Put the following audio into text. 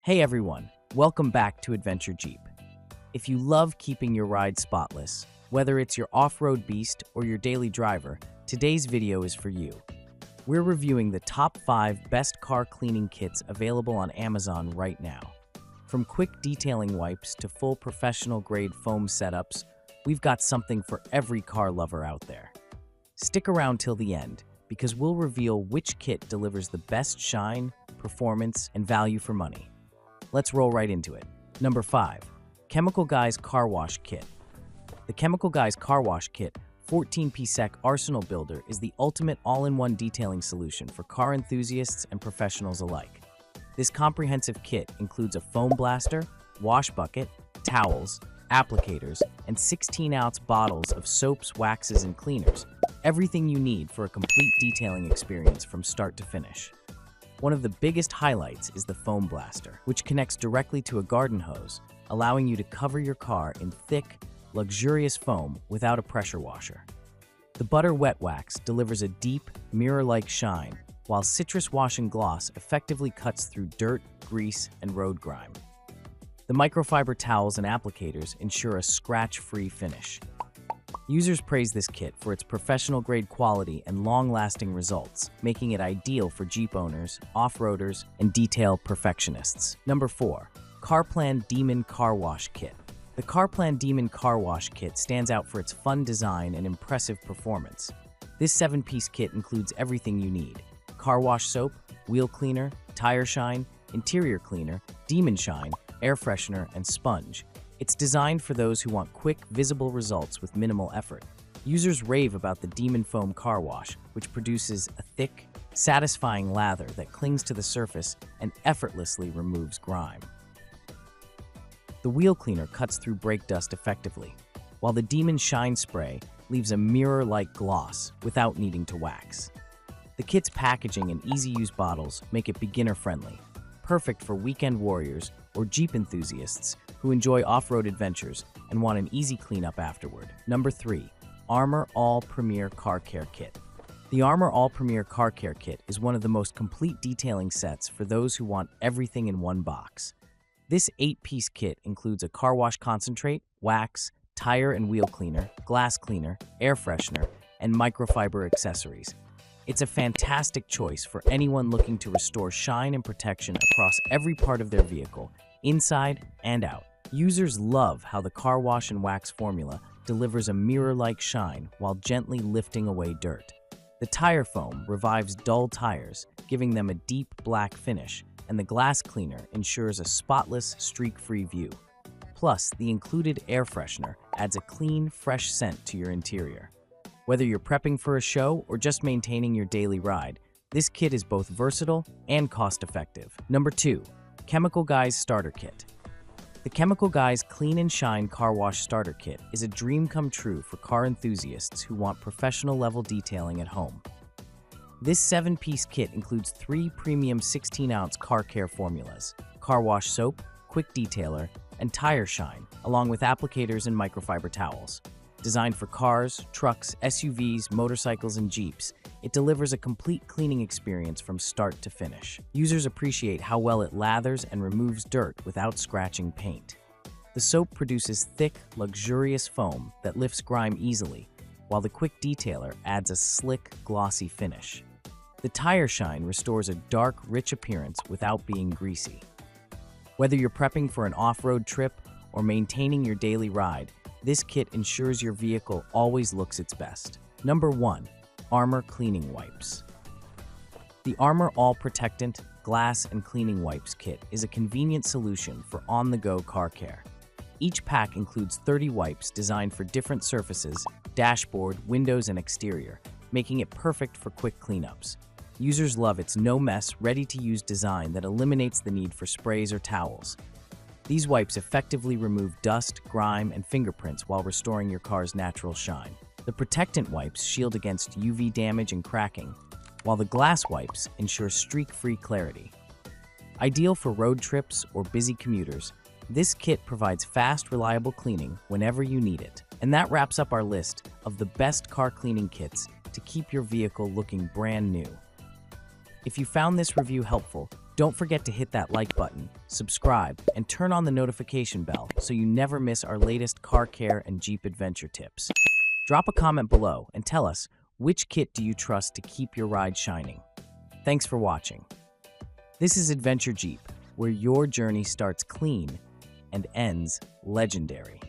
Hey everyone, welcome back to Adventure Jeep. If you love keeping your ride spotless, whether it's your off-road beast or your daily driver, today's video is for you. We're reviewing the top 5 best car cleaning kits available on Amazon right now. From quick detailing wipes to full professional-grade foam setups, we've got something for every car lover out there. Stick around till the end, because we'll reveal which kit delivers the best shine, performance, and value for money. Let's roll right into it. Number 5. Chemical Guys Car Wash Kit. The Chemical Guys Car Wash Kit 14-piece sec arsenal builder is the ultimate all-in-one detailing solution for car enthusiasts and professionals alike. This comprehensive kit includes a foam blaster, wash bucket, towels, applicators, and 16-ounce bottles of soaps, waxes, and cleaners. Everything you need for a complete detailing experience from start to finish. One of the biggest highlights is the foam blaster, which connects directly to a garden hose, allowing you to cover your car in thick, luxurious foam without a pressure washer. The Butter Wet Wax delivers a deep, mirror-like shine, while Citrus Wash and Gloss effectively cuts through dirt, grease, and road grime. The microfiber towels and applicators ensure a scratch-free finish. Users praise this kit for its professional-grade quality and long-lasting results, making it ideal for Jeep owners, off-roaders, and detail perfectionists. Number 4. CarPlan Demon Car Wash Kit. The CarPlan Demon Car Wash Kit stands out for its fun design and impressive performance. This 7-piece kit includes everything you need: car wash soap, wheel cleaner, tire shine, interior cleaner, demon shine, air freshener, and sponge. It's designed for those who want quick, visible results with minimal effort. Users rave about the Demon Foam Car Wash, which produces a thick, satisfying lather that clings to the surface and effortlessly removes grime. The wheel cleaner cuts through brake dust effectively, while the Demon Shine Spray leaves a mirror-like gloss without needing to wax. The kit's packaging and easy-use bottles make it beginner-friendly, perfect for weekend warriors or Jeep enthusiasts who enjoy off-road adventures and want an easy cleanup afterward. Number 3. Armor All Premier Car Care Kit. The Armor All Premier Car Care Kit is one of the most complete detailing sets for those who want everything in one box. This 8-piece kit includes a car wash concentrate, wax, tire and wheel cleaner, glass cleaner, air freshener, and microfiber accessories. It's a fantastic choice for anyone looking to restore shine and protection across every part of their vehicle, inside and out. Users love how the car wash and wax formula delivers a mirror-like shine while gently lifting away dirt. The tire foam revives dull tires, giving them a deep black finish, and the glass cleaner ensures a spotless, streak-free view. Plus, the included air freshener adds a clean, fresh scent to your interior. Whether you're prepping for a show or just maintaining your daily ride, this kit is both versatile and cost-effective. Number 2. Chemical Guys Starter Kit. The Chemical Guys Clean and Shine Car Wash Starter Kit is a dream come true for car enthusiasts who want professional-level detailing at home. This 7-piece kit includes 3 premium 16-ounce car care formulas: car wash soap, quick detailer, and tire shine, along with applicators and microfiber towels. Designed for cars, trucks, SUVs, motorcycles, and Jeeps, it delivers a complete cleaning experience from start to finish. Users appreciate how well it lathers and removes dirt without scratching paint. The soap produces thick, luxurious foam that lifts grime easily, while the quick detailer adds a slick, glossy finish. The tire shine restores a dark, rich appearance without being greasy. Whether you're prepping for an off-road trip or maintaining your daily ride, this kit ensures your vehicle always looks its best. Number 1. Armor Cleaning Wipes. The Armor All Protectant, Glass, and Cleaning Wipes kit is a convenient solution for on-the-go car care. Each pack includes 30 wipes designed for different surfaces, dashboard, windows, and exterior, making it perfect for quick cleanups. Users love its no-mess, ready-to-use design that eliminates the need for sprays or towels. These wipes effectively remove dust, grime, and fingerprints while restoring your car's natural shine. The protectant wipes shield against UV damage and cracking, while the glass wipes ensure streak-free clarity. Ideal for road trips or busy commuters, this kit provides fast, reliable cleaning whenever you need it. And that wraps up our list of the best car cleaning kits to keep your vehicle looking brand new. If you found this review helpful, Don't forget to hit that like button, subscribe, and turn on the notification bell so you never miss our latest car care and Jeep adventure tips. Drop a comment below and tell us, which kit do you trust to keep your ride shining? Thanks for watching. This is Adventure Jeep, where your journey starts clean and ends legendary.